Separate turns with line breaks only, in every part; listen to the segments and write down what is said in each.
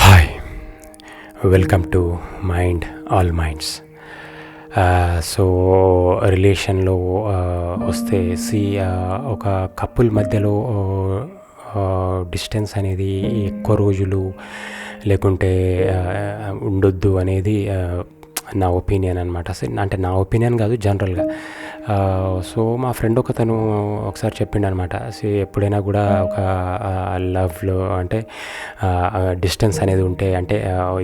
Hi, welcome to mind all minds. So రిలేషన్లో వస్తే ఒక కపుల్ మధ్యలో డిస్టెన్స్ అనేది ఎక్కువ రోజులు లేకుంటే ఉండొద్దు అనేది నా ఒపీనియన్ అనమాట. అంటే నా ఒపీనియన్ కాదు, జనరల్గా. సో మా ఫ్రెండ్ ఒకతను ఒకసారి చెప్పిండు అనమాట, ఎప్పుడైనా కూడా ఒక లవ్లో అంటే డిస్టెన్స్ అనేది ఉంటే, అంటే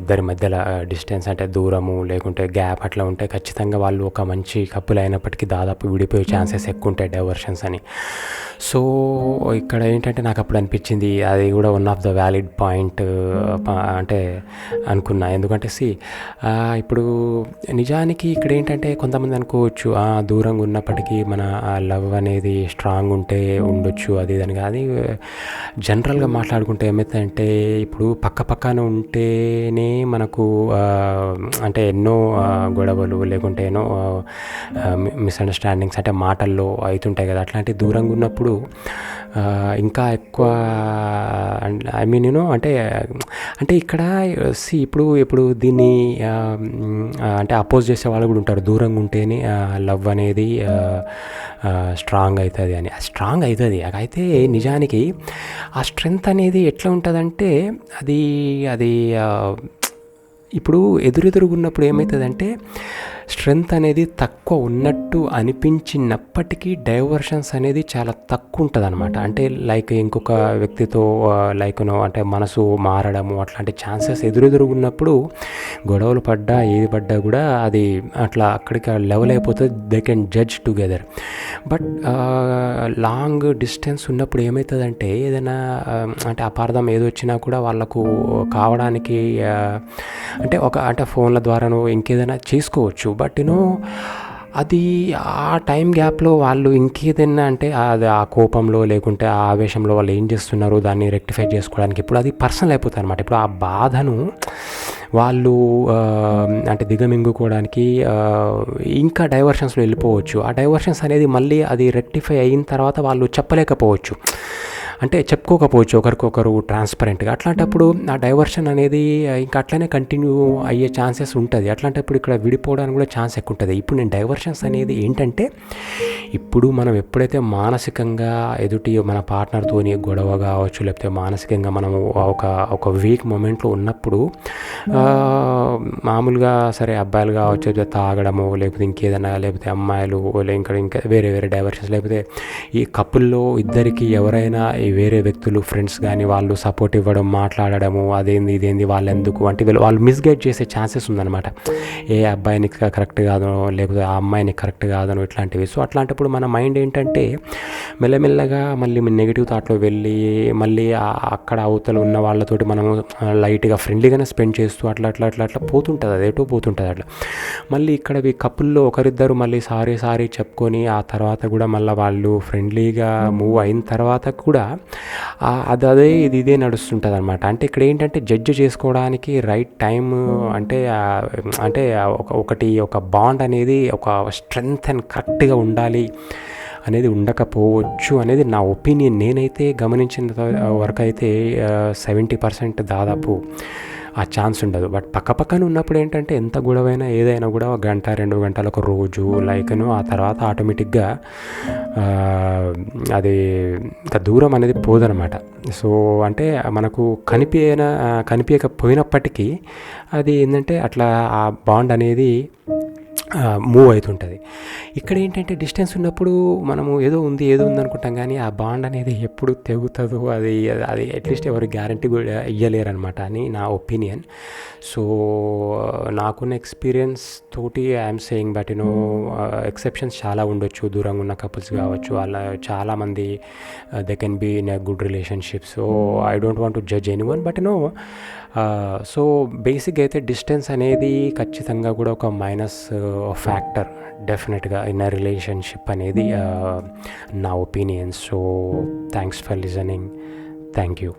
ఇద్దరి మధ్యలో డిస్టెన్స్ అంటే దూరము లేకుంటే గ్యాప్ అట్లా ఉంటే ఖచ్చితంగా వాళ్ళు ఒక మంచి కపుల్ అయినప్పటికీ దాదాపు విడిపోయే ఛాన్సెస్ ఎక్కువ ఉంటాయి, డైవర్షన్స్ అని. సో ఇక్కడ ఏంటంటే నాకు అప్పుడు అనిపించింది అది కూడా one of the valid point అంటే అనుకున్నా. ఎందుకంటే ఇప్పుడు నిజానికి ఇక్కడ ఏంటంటే కొంతమంది అనుకోవచ్చు దూరంగా ఉన్నప్పటికీ మన లవ్ అనేది స్ట్రాంగ్ ఉంటే ఉండొచ్చు అది అని. కానీ జనరల్గా మాట్లాడుకుంటే ఏమవుతుందంటే ఇప్పుడు పక్కన ఉంటేనే మనకు అంటే ఎన్నో గొడవలు లేకుంటే ఎన్నో మిస్అండర్స్టాండింగ్స్ అంటే మాటల్లో అవుతుంటాయి కదా. అట్లాంటి దూరంగా ఉన్నప్పుడు ఇంకా ఎక్కువ ఐ మీన్ అంటే ఇక్కడ ఇప్పుడు దీన్ని అంటే అపోజ్ చేసే వాళ్ళు కూడా ఉంటారు, దూరంగా ఉంటేనే లవ్ అనేది స్ట్రాంగ్ అవుతుంది అని. స్ట్రాంగ్ అవుతుంది, అయితే నిజానికి ఆ స్ట్రెంగ్త్ అనేది ఎట్లా ఉంటుందంటే అది ఇప్పుడు ఎదురెదురుగున్నప్పుడు ఏమవుతుందంటే స్ట్రెంగ్త్ అనేది తక్కువ ఉన్నట్టు అనిపించినప్పటికీ డైవర్షన్స్ అనేది చాలా తక్కువ ఉంటుంది అనమాట. అంటే లైక్ ఇంకొక వ్యక్తితో అంటే మనసు మారడము అట్లాంటి ఛాన్సెస్ ఎదురెదురుగున్నప్పుడు గొడవలు పడ్డా ఏది పడ్డా కూడా అది అట్లా అక్కడికి లెవెల్ అయిపోతుంది, they can judge together. But long distance ఉన్నప్పుడు ఏమవుతుందంటే ఏదైనా అంటే అపార్థం ఏదో వచ్చినా కూడా వాళ్ళకు కావడానికి అంటే ఫోన్ల ద్వారానో ఇంకేదైనా చేసుకోవచ్చు. బట్ అది ఆ టైం గ్యాప్లో వాళ్ళు ఇంకేదైనా అంటే అది ఆ కోపంలో లేకుంటే ఆ ఆవేశంలో వాళ్ళు ఏం చేస్తున్నారో దాన్ని రెక్టిఫై చేసుకోవడానికి ఇప్పుడు అది పర్సనల్ అయిపోతుంది అనమాట. ఇప్పుడు ఆ బాధను వాళ్ళు అంటే దిగమింగుకోవడానికి ఇంకా డైవర్షన్స్లో వెళ్ళిపోవచ్చు. ఆ డైవర్షన్స్ అనేది మళ్ళీ అది రెక్టిఫై అయిన తర్వాత వాళ్ళు చెప్పలేకపోవచ్చు, అంటే చెప్పుకోకపోవచ్చు ఒకరికొకరు ట్రాన్స్పరెంట్గా. అట్లాంటప్పుడు ఆ డైవర్షన్ అనేది ఇంకా అట్లనే కంటిన్యూ అయ్యే ఛాన్సెస్ ఉంటుంది. అట్లాంటప్పుడు ఇక్కడ విడిపోవడానికి కూడా ఛాన్స్ ఎక్కువ ఉంటుంది. ఇప్పుడు నేను డైవర్షన్స్ అనేది ఏంటంటే ఇప్పుడు మనం ఎప్పుడైతే మానసికంగా ఎదుటి మన పార్ట్నర్తోని గొడవ కావచ్చు లేకపోతే మానసికంగా మనము ఒక వీక్ మూమెంట్లో ఉన్నప్పుడు మామూలుగా సరే అబ్బాయిలు కావచ్చు లేకపోతే తాగడము లేకపోతే ఇంకేదైనా లేకపోతే అమ్మాయిలు ఇంకా వేరే డైవర్షన్స్ లేకపోతే ఈ కపుల్లో ఇద్దరికి ఎవరైనా వేరే వ్యక్తులు ఫ్రెండ్స్ కానీ వాళ్ళు సపోర్ట్ ఇవ్వడం మాట్లాడడము అదేంది ఇదేంది వాళ్ళు ఎందుకు అంటే వాళ్ళు మిస్గైడ్ చేసే ఛాన్సెస్ ఉందన్నమాట. ఏ అబ్బాయిని కరెక్ట్ కాదనో లేకపోతే ఆ అమ్మాయిని కరెక్ట్ కాదనో ఇట్లాంటివి. సో అట్లాంటప్పుడు మన మైండ్ ఏంటంటే మెల్లమెల్లగా మళ్ళీ నెగిటివ్ థాట్లో వెళ్ళి మళ్ళీ అక్కడ అవతల ఉన్న వాళ్ళతోటి మనము లైట్గా ఫ్రెండ్లీగానే స్పెండ్ చేస్తూ అట్లా పోతుంటుంది, అది ఎటో పోతుంటుంది. అట్లా మళ్ళీ ఇక్కడ కపుల్లో ఒకరిద్దరు మళ్ళీ సారీ చెప్పుకొని ఆ తర్వాత కూడా మళ్ళీ వాళ్ళు ఫ్రెండ్లీగా మూవ్ అయిన తర్వాత కూడా అదే ఇదే నడుస్తుంటుంది అనమాట. అంటే ఇక్కడ ఏంటంటే జడ్జ్ చేసుకోవడానికి రైట్ టైం అంటే ఒక బాండ్ అనేది ఒక స్ట్రెంగ్త్ అండ్ కరెక్ట్గా ఉండాలి అనేది ఉండకపోవచ్చు అనేది నా ఒపీనియన్. నేనైతే గమనించిన వరకు అయితే 70% దాదాపు ఆ ఛాన్స్ ఉండదు. బట్ పక్కన ఉన్నప్పుడు ఏంటంటే ఎంత గొడవైనా ఏదైనా కూడా 1-2 గంటలు ఒక రోజు ఆ తర్వాత ఆటోమేటిక్గా అది ఇంకా దూరం అనేది పోదనమాట. సో అంటే మనకు కనిపించకపోయినప్పటికీ అది ఏంటంటే అట్లా ఆ బాండ్ అనేది మూవ్ అవుతుంటుంది. ఇక్కడ ఏంటంటే డిస్టెన్స్ ఉన్నప్పుడు మనము ఏదో ఉంది అనుకుంటాం, కానీ ఆ బాండ్ అనేది ఎప్పుడు తెగుతుందో అది అట్లీస్ట్ ఎవరు గ్యారంటీ కూడా ఇవ్వలేరు అనమాట అని నా ఒపీనియన్. సో నాకున్న ఎక్స్పీరియన్స్ తోటి ఐఎమ్ సేయింగ్ బట్ ఎక్సెప్షన్స్ చాలా ఉండొచ్చు, దూరంగా ఉన్న కపుల్స్ కావచ్చు, అలా చాలామంది they can be in a good relationship. So I don't want to judge anyone but so బేసిక్గా అయితే డిస్టెన్స్ అనేది ఖచ్చితంగా కూడా ఒక మైనస్ ఫ్యాక్టర్ డెఫినెట్గా ఇన్ అ రిలేషన్షిప్ అనేది నా opinion. So thanks for listening. Thank you.